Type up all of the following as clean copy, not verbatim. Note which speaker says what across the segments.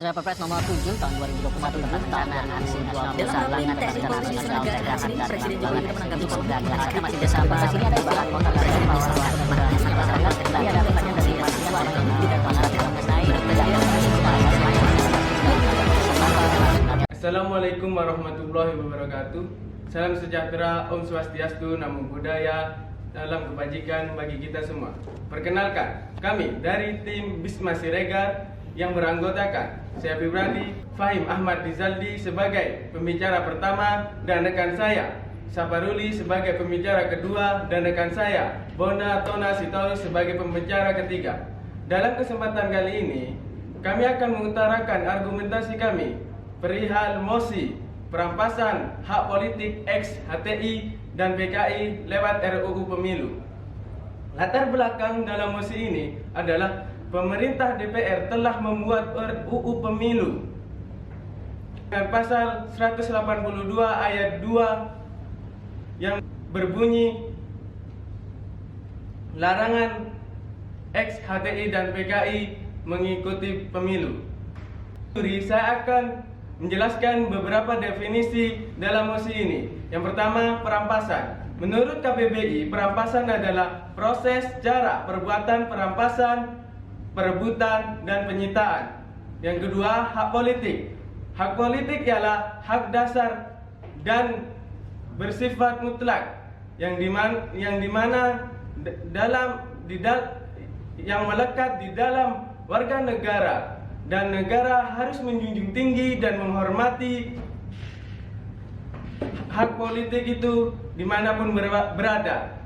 Speaker 1: Perpres nomor 7 tahun 2021 tentang pelaksanaan aksi nasional dalam rencana nasional pencegahan dan penanggulangan menanggapi perdagangan kita masih desa bahas ini ada bahan kota dan masyarakat tadi ada pertanyaan dari mahasiswa yang tidak mengarah mengenai
Speaker 2: Assalamualaikum warahmatullahi wabarakatuh. Salam sejahtera, Om Swastiastu, Namo Buddhaya, dalam kebajikan bagi kita semua. Perkenalkan, kami dari tim Bisma Siregar yang beranggotakan saya pribadi Fahim Ahmad Rizaldi sebagai pembicara pertama dan rekan saya Saparuli sebagai pembicara kedua dan rekan saya Bona Tona Sitaus sebagai pembicara ketiga. Dalam kesempatan kali ini kami akan mengutarakan argumentasi kami perihal mosi perampasan hak politik ex HTI dan PKI lewat RUU Pemilu. Latar belakang dalam mosi ini adalah pemerintah DPR telah membuat RUU Pemilu dengan pasal 182 ayat 2 yang berbunyi larangan ex HTI dan PKI mengikuti pemilu. Saya akan menjelaskan beberapa definisi dalam mosi ini. Yang pertama, perampasan. Menurut KBBI, perampasan adalah proses, cara, perbuatan perampasan, perebutan, dan penyitaan. Yang kedua, hak politik. Hak politik ialah hak dasar dan bersifat mutlak yang dimana yang melekat di dalam warga negara, dan negara harus menjunjung tinggi dan menghormati hak politik itu dimanapun berada.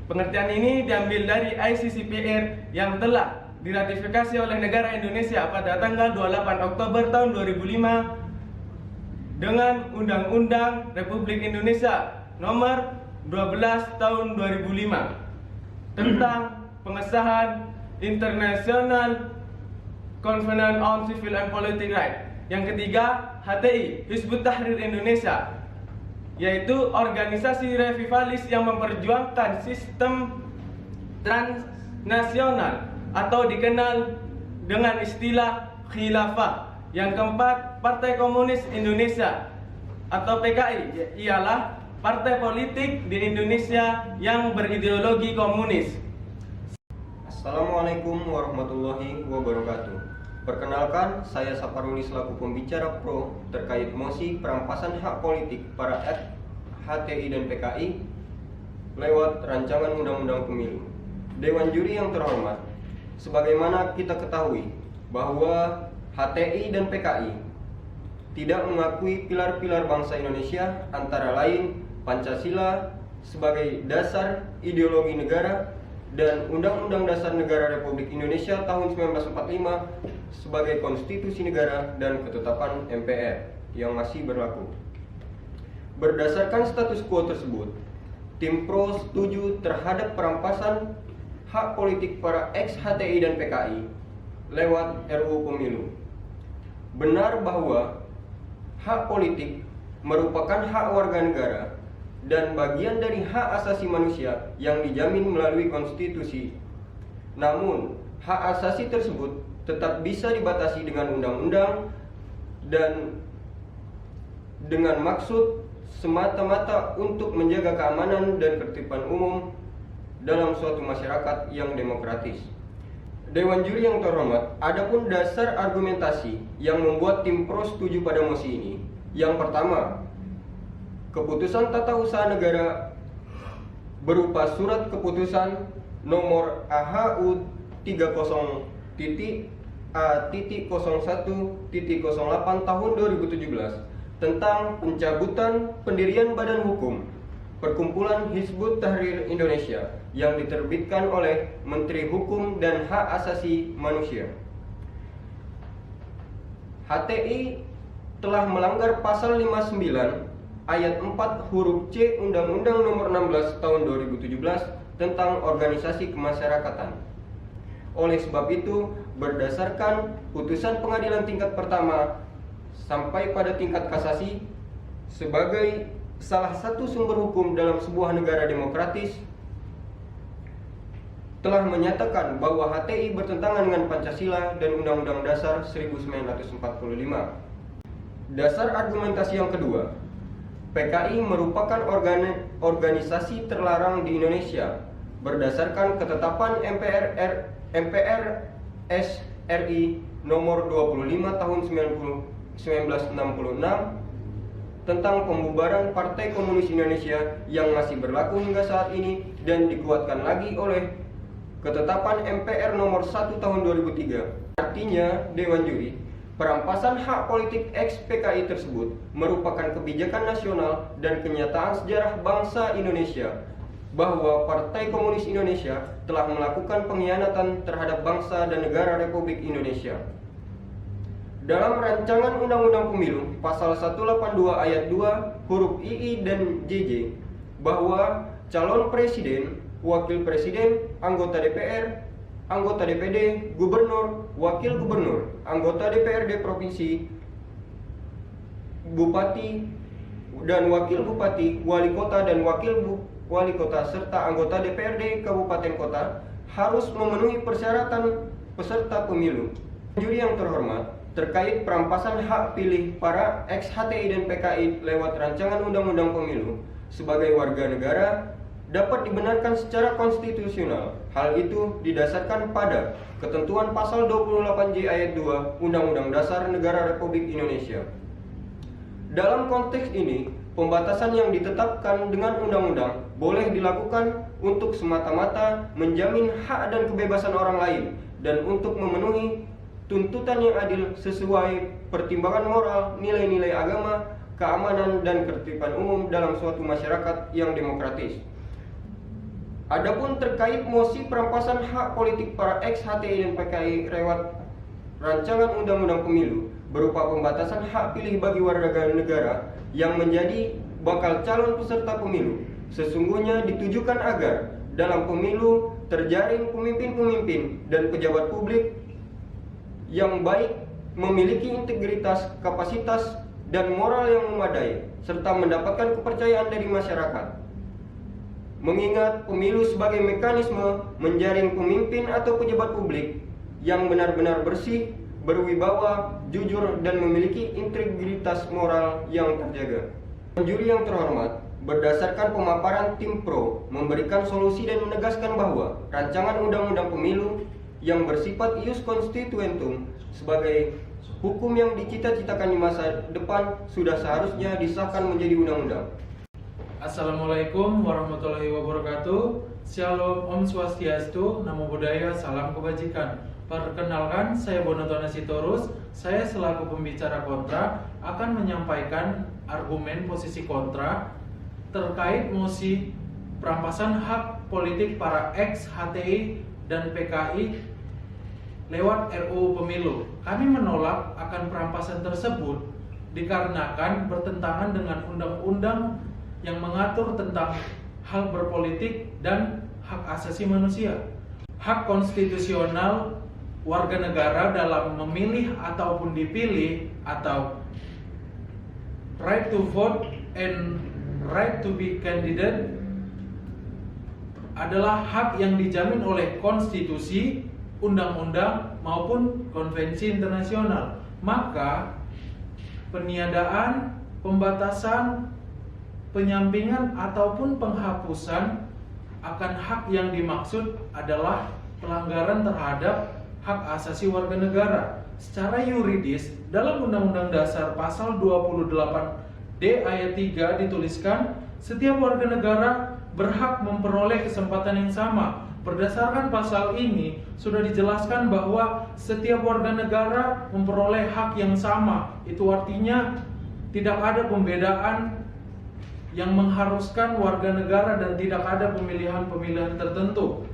Speaker 2: Pengertian ini diambil dari ICCPR yang telah diratifikasi oleh negara Indonesia pada tanggal 28 Oktober tahun 2005 dengan Undang-Undang Republik Indonesia nomor 12 tahun 2005 tentang pengesahan International Covenant on Civil and Political Rights. Yang ketiga, HTI, Hizbut Tahrir Indonesia, yaitu organisasi revivalis yang memperjuangkan sistem transnasional atau dikenal dengan istilah khilafah. Yang keempat, Partai Komunis Indonesia atau PKI, ialah partai politik di Indonesia yang berideologi komunis.
Speaker 3: Assalamualaikum warahmatullahi wabarakatuh. Perkenalkan, saya Saparuli selaku pembicara pro terkait mosi perampasan hak politik para HTI dan PKI lewat rancangan undang-undang pemilu. Dewan juri yang terhormat, sebagaimana kita ketahui bahwa HTI dan PKI tidak mengakui pilar-pilar bangsa Indonesia, antara lain Pancasila sebagai dasar ideologi negara dan Undang-Undang Dasar Negara Republik Indonesia tahun 1945 sebagai konstitusi negara dan ketetapan MPR yang masih berlaku. Berdasarkan status quo tersebut, tim pro setuju terhadap perampasan hak politik para ex-HTI dan PKI lewat RUU Pemilu. Benar bahwa hak politik merupakan hak warga negara dan bagian dari hak asasi manusia yang dijamin melalui konstitusi. Namun, hak asasi tersebut tetap bisa dibatasi dengan undang-undang dan dengan maksud semata-mata untuk menjaga keamanan dan ketertiban umum dalam suatu masyarakat yang demokratis. Dewan juri yang terhormat, adapun dasar argumentasi yang membuat tim pro setuju pada mosi ini. Yang pertama, keputusan tata usaha negara berupa surat keputusan nomor AHU 30.A.01.08 tahun 2017 tentang pencabutan pendirian Badan Hukum Perkumpulan Hizbut Tahrir Indonesia yang diterbitkan oleh Menteri Hukum dan Hak Asasi Manusia. HTI telah melanggar pasal 59 ayat 4 huruf C Undang-Undang Nomor 16 Tahun 2017 tentang organisasi kemasyarakatan. Oleh sebab itu, berdasarkan putusan pengadilan tingkat pertama sampai pada tingkat kasasi, sebagai salah satu sumber hukum dalam sebuah negara demokratis, telah menyatakan bahwa HTI bertentangan dengan Pancasila dan Undang-Undang Dasar 1945. Dasar argumentasi yang kedua, PKI merupakan organisasi terlarang di Indonesia berdasarkan ketetapan MPR SRI nomor 25 tahun 1966 tentang pembubaran Partai Komunis Indonesia yang masih berlaku hingga saat ini dan dikuatkan lagi oleh ketetapan MPR nomor 1 tahun 2003. Artinya, Dewan Juri, perampasan hak politik ex-PKI tersebut merupakan kebijakan nasional dan kenyataan sejarah bangsa Indonesia bahwa Partai Komunis Indonesia telah melakukan pengkhianatan terhadap bangsa dan negara Republik Indonesia. Dalam rancangan Undang-Undang Pemilu pasal 182 ayat 2 huruf II dan JJ bahwa calon presiden, wakil presiden, anggota DPR, anggota DPD, gubernur, wakil gubernur, anggota DPRD provinsi, bupati dan wakil bupati, wali kota dan wakil wali kota serta anggota DPRD kabupaten kota harus memenuhi persyaratan peserta pemilu. Juri yang terhormat, terkait perampasan hak pilih para ex-HTI dan PKI lewat rancangan Undang-Undang Pemilu sebagai warga negara dapat dibenarkan secara konstitusional. Hal itu didasarkan pada ketentuan pasal 28J ayat 2 Undang-Undang Dasar Negara Republik Indonesia. Dalam konteks ini, pembatasan yang ditetapkan dengan undang-undang boleh dilakukan untuk semata-mata menjamin hak dan kebebasan orang lain dan untuk memenuhi tuntutan yang adil sesuai pertimbangan moral, nilai-nilai agama, keamanan, dan ketertiban umum dalam suatu masyarakat yang demokratis. Adapun terkait mosi perampasan hak politik para ex-HTI dan PKI lewat rancangan Undang-Undang Pemilu berupa pembatasan hak pilih bagi warga negara yang menjadi bakal calon peserta pemilu, sesungguhnya ditujukan agar dalam pemilu terjaring pemimpin-pemimpin dan pejabat publik yang baik, memiliki integritas, kapasitas, dan moral yang memadai, serta mendapatkan kepercayaan dari masyarakat. Mengingat pemilu sebagai mekanisme menjaring pemimpin atau pejabat publik yang benar-benar bersih, berwibawa, jujur, dan memiliki integritas moral yang terjaga. Juri yang terhormat, berdasarkan pemaparan tim pro, memberikan solusi dan menegaskan bahwa rancangan Undang-Undang Pemilu yang bersifat ius constituentum sebagai hukum yang dicita-citakan di masa depan sudah seharusnya disahkan menjadi undang-undang.
Speaker 4: Assalamualaikum warahmatullahi wabarakatuh. Shalom, Om Swastiastu, Namo Buddhaya, Salam Kebajikan. Perkenalkan, saya Bonotono Sitorus. Saya selaku pembicara kontra akan menyampaikan argumen posisi kontra terkait mosi perampasan hak politik para ex-HTI dan PKI lewat RUU Pemilu. Kami menolak akan perampasan tersebut dikarenakan bertentangan dengan undang-undang yang mengatur tentang hak berpolitik dan hak asasi manusia. Hak konstitusional warga negara dalam memilih ataupun dipilih atau right to vote and right to be candidate adalah hak yang dijamin oleh konstitusi, undang-undang maupun konvensi internasional. Maka peniadaan, pembatasan, penyampingan ataupun penghapusan akan hak yang dimaksud adalah pelanggaran terhadap hak asasi warga negara. Secara yuridis, dalam Undang-Undang Dasar pasal 28D ayat 3 dituliskan, setiap warga negara berhak memperoleh kesempatan yang sama. Berdasarkan pasal ini, sudah dijelaskan bahwa setiap warga negara memperoleh hak yang sama. Itu artinya tidak ada pembedaan yang mengharuskan warga negara dan tidak ada pemilihan-pemilihan tertentu.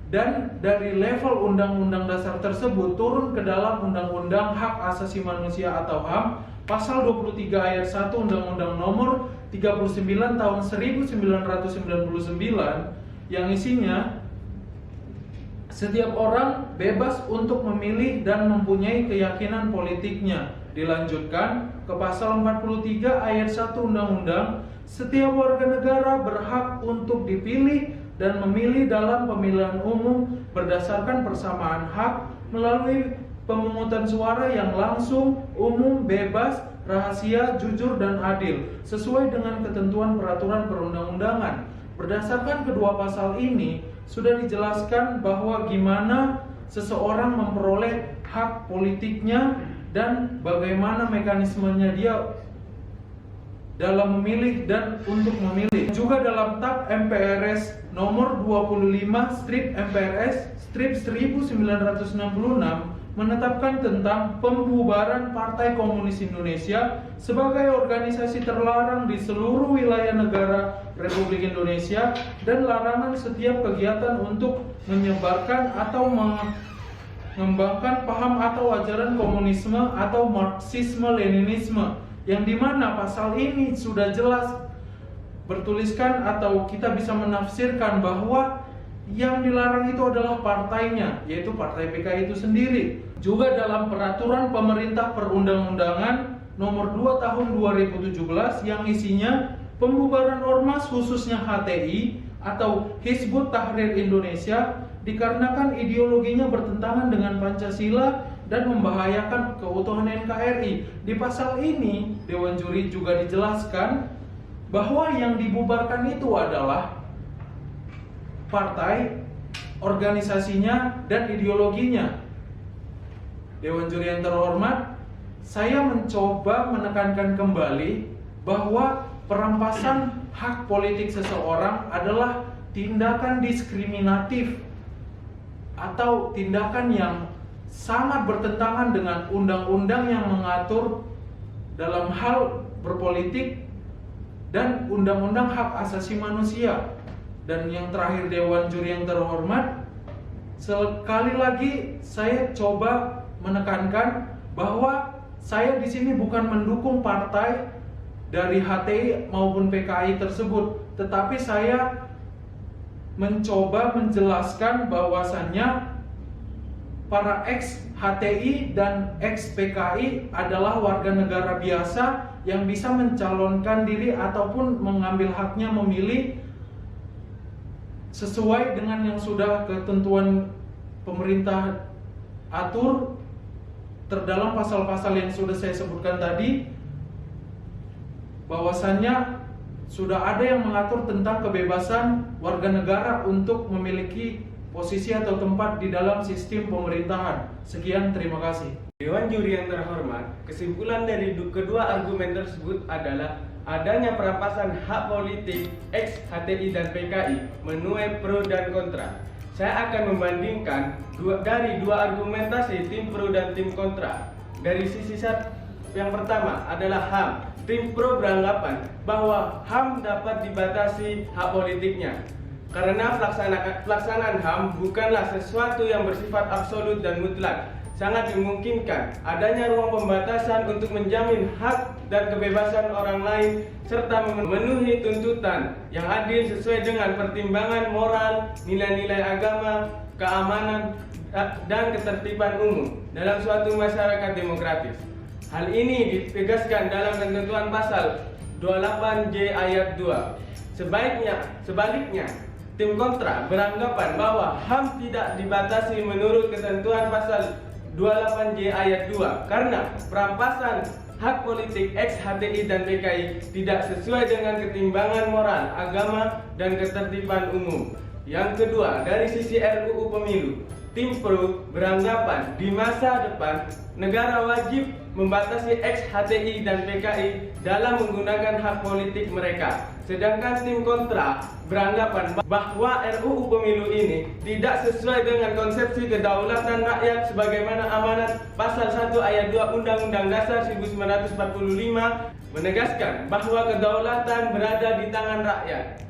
Speaker 4: Dan dari level Undang-Undang Dasar tersebut turun ke dalam Undang-Undang Hak Asasi Manusia atau HAM pasal 23 ayat 1 Undang-Undang nomor 39 tahun 1999 yang isinya setiap orang bebas untuk memilih dan mempunyai keyakinan politiknya. Dilanjutkan ke pasal 43 ayat 1 Undang-Undang, setiap warga negara berhak untuk dipilih dan memilih dalam pemilihan umum berdasarkan persamaan hak melalui pemungutan suara yang langsung, umum, bebas, rahasia, jujur, dan adil sesuai dengan ketentuan peraturan perundang-undangan. Berdasarkan kedua pasal ini sudah dijelaskan bahwa gimana seseorang memperoleh hak politiknya dan bagaimana mekanismenya dia dalam memilih dan untuk memilih. Juga dalam TAP MPRS nomor 25/MPRS/1966 menetapkan tentang pembubaran Partai Komunis Indonesia sebagai organisasi terlarang di seluruh wilayah negara Republik Indonesia dan larangan setiap kegiatan untuk menyebarkan atau mengembangkan paham atau ajaran komunisme atau Marxisme-Leninisme, yang dimana pasal ini sudah jelas bertuliskan atau kita bisa menafsirkan bahwa yang dilarang itu adalah partainya, yaitu Partai PKI itu sendiri. Juga dalam peraturan pemerintah perundang-undangan nomor 2 tahun 2017 yang isinya pembubaran ormas khususnya HTI atau Hizbut Tahrir Indonesia dikarenakan ideologinya bertentangan dengan Pancasila dan membahayakan keutuhan NKRI. Di pasal ini, Dewan Juri juga dijelaskan bahwa yang dibubarkan itu adalah partai, organisasinya, dan ideologinya. Dewan Juri yang terhormat, saya mencoba menekankan kembali bahwa perampasan hak politik seseorang adalah tindakan diskriminatif atau tindakan yang sangat bertentangan dengan undang-undang yang mengatur dalam hal berpolitik dan undang-undang hak asasi manusia. Dan yang terakhir, Dewan Juri yang terhormat, sekali lagi saya coba menekankan bahwa saya di sini bukan mendukung partai dari HTI maupun PKI tersebut, tetapi saya mencoba menjelaskan bahwasannya para ex-HTI dan ex-PKI adalah warga negara biasa yang bisa mencalonkan diri ataupun mengambil haknya memilih sesuai dengan yang sudah ketentuan pemerintah atur terdalam pasal-pasal yang sudah saya sebutkan tadi, bahwasannya sudah ada yang mengatur tentang kebebasan warga negara untuk memiliki posisi atau tempat di dalam sistem pemerintahan. Sekian, terima kasih.
Speaker 2: Dewan Juri yang terhormat, kesimpulan dari kedua argumen tersebut adalah adanya perampasan hak politik ex-HTI dan PKI menuai pro dan kontra. Saya akan membandingkan dari dua argumentasi tim pro dan tim kontra. Dari sisi yang pertama adalah HAM. Tim pro beranggapan bahwa HAM dapat dibatasi hak politiknya karena pelaksanaan HAM bukanlah sesuatu yang bersifat absolut dan mutlak. Sangat dimungkinkan adanya ruang pembatasan untuk menjamin hak dan kebebasan orang lain serta memenuhi tuntutan yang adil sesuai dengan pertimbangan moral, nilai-nilai agama, keamanan, dan ketertiban umum dalam suatu masyarakat demokratis. Hal ini ditegaskan dalam ketentuan pasal 28J ayat 2. Sebaliknya, tim kontra beranggapan bahwa HAM tidak dibatasi menurut ketentuan pasal 28J ayat 2 karena perampasan hak politik ex-HTI dan PKI tidak sesuai dengan ketimbangan moral, agama, dan ketertiban umum. Yang kedua, dari sisi RUU Pemilu, tim pro beranggapan di masa depan negara wajib membatasi ex-HTI dan PKI dalam menggunakan hak politik mereka. Sedangkan tim kontra beranggapan bahwa RUU Pemilu ini tidak sesuai dengan konsepsi kedaulatan rakyat sebagaimana amanat pasal 1 ayat 2 Undang-Undang Dasar 1945 menegaskan bahwa kedaulatan berada di tangan rakyat.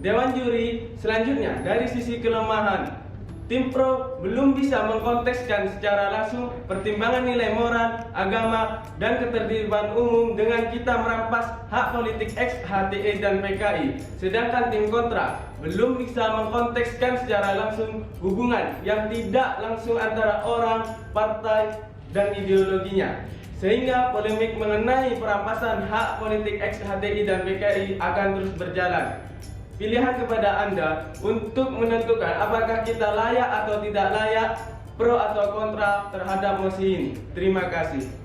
Speaker 2: Dewan Juri selanjutnya, dari sisi kelemahan, tim pro belum bisa mengkontekskan secara langsung pertimbangan nilai moral, agama, dan ketertiban umum dengan kita merampas hak politik ex-HTI dan PKI. Sedangkan tim kontra belum bisa mengkontekskan secara langsung hubungan yang tidak langsung antara orang, partai, dan ideologinya. Sehingga polemik mengenai perampasan hak politik ex-HTI dan PKI akan terus berjalan. pilihan kepada Anda untuk menentukan apakah kita layak atau tidak layak, pro atau kontra terhadap mosi ini. Terima kasih.